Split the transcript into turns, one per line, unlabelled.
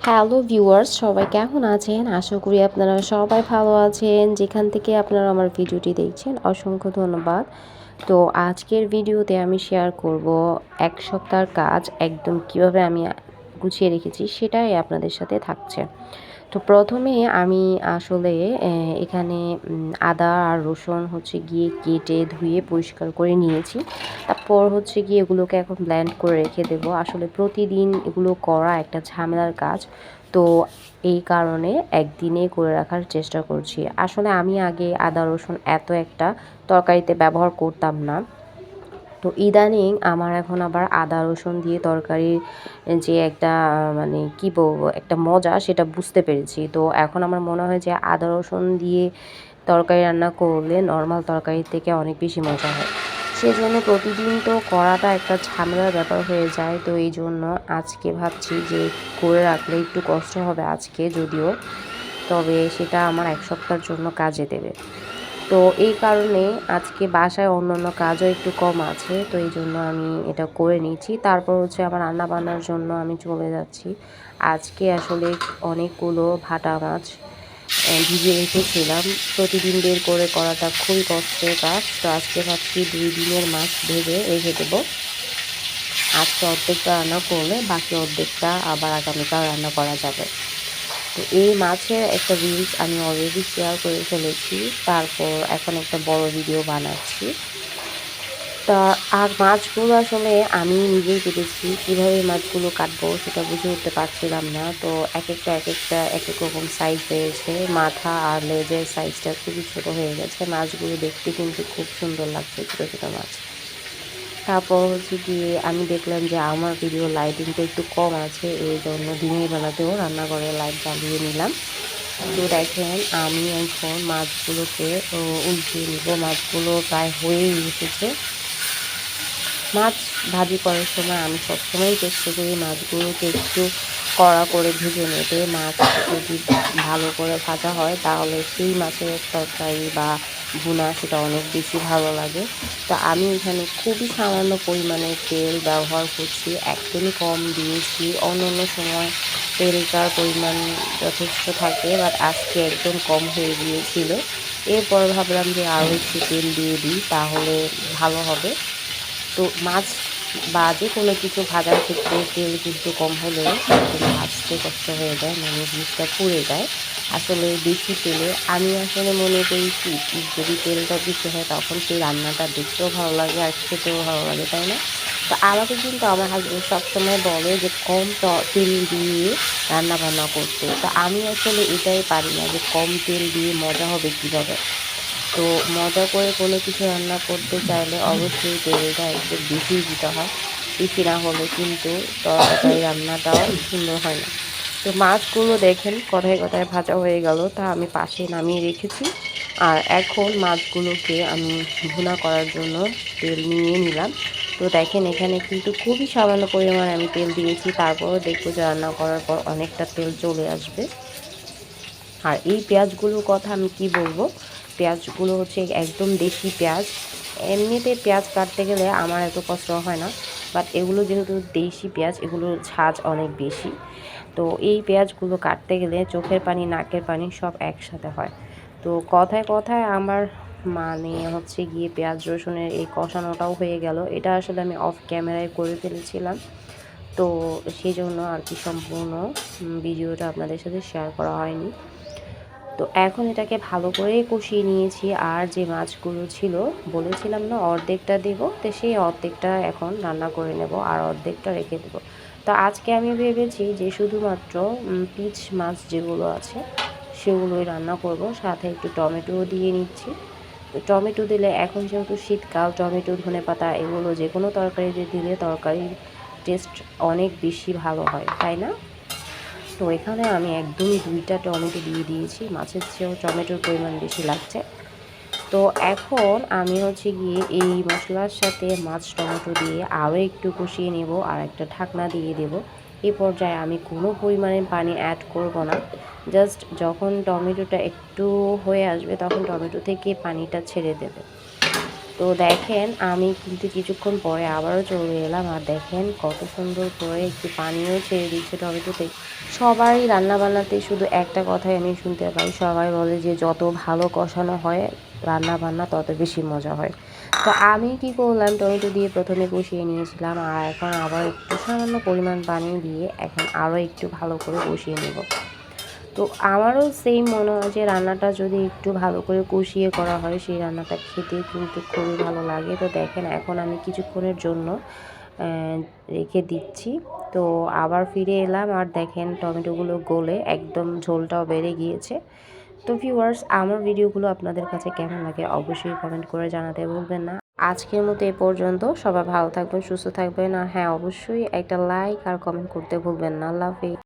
Hello viewers, সবাই কেমন আছেন? আশা করি আপনারা সবাই ভালো আছেন। যেখান থেকে আপনারা আমার ভিডিওটি দেখছেন অসংখ্য ধন্যবাদ। তো আজকের ভিডিওতে আমি শেয়ার করব ১ সপ্তাহের কাজ একদম কিভাবে আমি গুছিয়ে রেখেছি সেটাই আপনাদের সাথে থাকছে। তো প্রথমে আমি আসলে এখানে আদা আর রসুন হচ্ছে গিয়ে কেটে ধুয়ে পরিষ্কার করে নিয়েছি। তারপর হচ্ছে গিয়ে এগুলোকে এখন ব্লেন্ড করে রেখে দেবো। আসলে প্রতিদিন এগুলো করা একটা ঝামেলার কাজ। তো এই কারণে একদিনে করে রাখার চেষ্টা করছি। আসলে আমি আগে আদা রসুন এত একটা তরকারিতে ব্যবহার করতাম না। তো ইদানিং আমার এখন আবার আদা রসুন দিয়ে তরকারির যে একটা মানে কি বলবো একটা মজা সেটা বুঝতে পেরেছি। তো এখন আমার মনে হয় যে আদা রসুন দিয়ে তরকারি রান্না করলে নর্মাল তরকারির থেকে অনেক বেশি মজা হয়। সেজন্য প্রতিদিন তো করাটা একটা ঝামেলার ব্যাপার হয়ে যায়। তো এইজন্য আজকে ভাবছি যে করে রাখলে একটু কষ্ট হবে আজকে যদিও, তবে সেটা আমার ১ সপ্তাহের জন্য কাজে দেবে। তো এই কারণে আজকে বাসায় অন্যান্য কাজও একটু কম আছে। তো এইজন্য আমি এটা করে নিচ্ছি। তারপর হচ্ছে আমার রান্নাবান্নার জন্য আমি চলে যাচ্ছি। আজকে আসলে অনেকগুলো ভাটা মাছ ভিজিয়ে রেখেছিলাম। প্রতিদিন বের করে করাটা খুবই কষ্টের কাজ। তো আজকে ভাবছি ২ দিনের মাছ ভেজে রেখে দেবো। আজকে অর্ধেকটা রান্না করলে বাকি অর্ধেকটা আবার আগামীকাল রান্না করা যাবে। তো এই মাছের একটা রিলস আমি অলরেডি শেয়ার করে ফেলেছি। তারপর এখন একটা বড় ভিডিও বানাচ্ছি। তা আর মাছগুলো আসলে আমি নিজেই কেটেছি। কীভাবে মাছগুলো কাটবো সেটা বুঝে উঠতে পারছিলাম না। তো একেকটা একেক রকম সাইজ হয়েছে। মাথা আর লেজের সাইজটা খুবই ছোট হয়ে গেছে। মাছগুলো দেখতে কিন্তু খুব সুন্দর লাগছে, ছোট, ছোট মাছ। তারপর হচ্ছে গিয়ে আমি দেখলাম যে আমার ভিডিও লাইটিংটা একটু কম আছে। এইজন্য দিনের বেলাতেও রান্নাঘরে লাইট জ্বালিয়ে নিলাম। তো দেখেন আমি এখন মাছগুলোকে উল্টিয়ে নিব। মাছগুলো প্রায় হয়েই এসেছে। মাছ ভাজি করার সময় আমি সবসময় চেষ্টা করি মাছগুলোকে একটু কড়া করে ভেজে নেবে। মাছ যদি ভালো করে ভাজা হয় তাহলে সেই মাছের তরকারি বা ভুনা সেটা অনেক বেশি ভালো লাগে। তো আমি এখানে খুবই সামান্য পরিমাণে তেল ব্যবহার করছি, একদমই কম দিয়েছি। অন্যান্য সময় তেলটার পরিমাণ যথেষ্ট থাকে, বাট আজকে একদম কম হয়ে গিয়েছিল। এরপর ভাবলাম যে আরও একটু তেল দিয়ে দিই তাহলে ভালো হবে। তো মাছ বা যেকোনো কিছু ভাজার ক্ষেত্রে তেল কিন্তু কম হলে একদম ভাজতে কষ্ট হয়ে যায়, মানে জিনিসটা পুড়ে যায়। আসলে বেশি তেলে আমি আসলে মনে করি কি যদি তেলটা বেশি হয় তখন সেই রান্নাটা দেখতেও ভালো লাগে আর খেতেও ভালো লাগে, তাই না? তো আমাকে কিন্তু আমার হাসব্যান্ড সবসময় বলে যে কম তেল দিয়ে রান্না বান্না করতে। তো আমি আসলে এটাই পারি না যে কম তেল দিয়ে মজা হবে কীভাবে। তো মজা করে কোনো কিছু রান্না করতে চাইলে অবশ্যই তেলটা একটু বেশিই দিতে হয়। বেশি না হলে কিন্তু তরকারি রান্নাটাও সুন্দর হয় না। তো মাছগুলো দেখেন কথায়, কথায় ভাজা হয়ে গেল। তা আমি পাশে নামিয়ে রেখেছি। আর এখন মাছগুলোকে আমি ভুনা করার জন্য তেল নিয়ে নিলাম। তো দেখেন এখানে কিন্তু খুবই সামান্য পরিমাণে আমি তেল দিয়েছি। তারপরেও দেখব যে রান্না করার পর অনেকটা তেল চলে আসবে। আর এই পেঁয়াজগুলোর কথা আমি কি বলবো, পেঁয়াজগুলো হচ্ছে একদম দেশি পেঁয়াজ। এমনিতে পেঁয়াজ কাটতে গেলে আমার এত কষ্ট হয় না, বাট এগুলো যেহেতু দেশি পেঁয়াজ এগুলোর ঝাঁজ অনেক বেশি। তো এই পেঁয়াজগুলো কাটতে গেলে চোখের পানি নাকের পানি সব একসাথে হয়। তো কথায় কথায় আমার মানে হচ্ছে গিয়ে পেঁয়াজ রসুনের এই কষানোটাও হয়ে গেল। এটা আসলে আমি অফ ক্যামেরায় করে ফেলেছিলাম। তো সেই জন্য আর কি সম্পূর্ণ ভিডিওটা আপনাদের সাথে শেয়ার করা হয়নি। তো এখন এটাকে ভালো করে কষিয়ে নিয়েছি। আর যে মাছগুলো ছিল বলেছিলাম না অর্ধেকটা দেব, তো সেই অর্ধেকটা এখন রান্না করে নেব আর অর্ধেকটা রেখে দেবো। তো আজকে আমি ভেবেছি যে শুধুমাত্র পিচ মাছ যেগুলো আছে সেগুলোই রান্না করব, সাথে একটু টমেটোও দিয়ে নিচ্ছি। তো টমেটো দিলে এখন যেহেতু শীতকাল টমেটো ধনেপাতা এগুলো যে কোনো তরকারিতে দিলে তরকারির টেস্ট অনেক বেশি ভালো হয়, তাই না? তো এখানে আমি একদমই ২টা টমেটো দিয়ে দিয়েছি, মাছের চেয়েও টমেটোর পরিমাণ বেশি লাগছে। তো এখন আমি হচ্ছে গিয়ে এই মশলার সাথে মাছ টমেটো দিয়ে আরও একটু কষিয়ে নেব আর একটা ঢাকনা দিয়ে দেব। এ পর্যায়ে আমি কোনো পরিমাণে পানি অ্যাড করব না। জাস্ট যখন টমেটোটা একটু হয়ে আসবে তখন টমেটো থেকে পানিটা ছেড়ে দেবে। তো তো দেখেন আমি কিন্তু কিছুক্ষণ পরে আবারও চলে এলাম, আর দেখেন কত সুন্দর করে একটু পানিও ছেড়ে দিচ্ছে টমেটোতে। সবারই রান্নাবান্নাতে শুধু একটা কথাই আমি শুনতে পাই, সবাই বলে যে যত ভালো কষানো হয় রান্নাবান্না তত বেশি মজা হয়। তো আমি কি করলাম, টমেটো দিয়ে প্রথমে কষিয়ে নিয়েছিলাম, আর এখন আবার একটু সামান্য পরিমাণ পানি দিয়ে এখন আরও একটু ভালো করে কষিয়ে নেব। তো আমারও সেম মনে হয় যে রান্নাটা যদি একটু ভালো করে কষিয়ে করা হয় সেই রান্নাটা খেতে কিন্তু খুবই ভালো লাগে। তো দেখেন এখন আমি কিছুক্ষণের জন্য রেখে দিচ্ছি। তো আবার ফিরে এলাম, আর দেখেন টমেটোগুলো গলে একদম ঝোলটাও বেড়ে গিয়েছে। তো ভিউয়ার্স, আমার ভিডিওগুলো আপনাদের কাছে কেমন লাগে অবশ্যই কমেন্ট করে জানাতে ভুলবেন না। আজকের মতো এ পর্যন্ত। সবাই ভালো থাকবেন, সুস্থ থাকবেন, আর হ্যাঁ অবশ্যই একটা লাইক আর কমেন্ট করতে ভুলবেন না। আল্লাহ হাফেজ।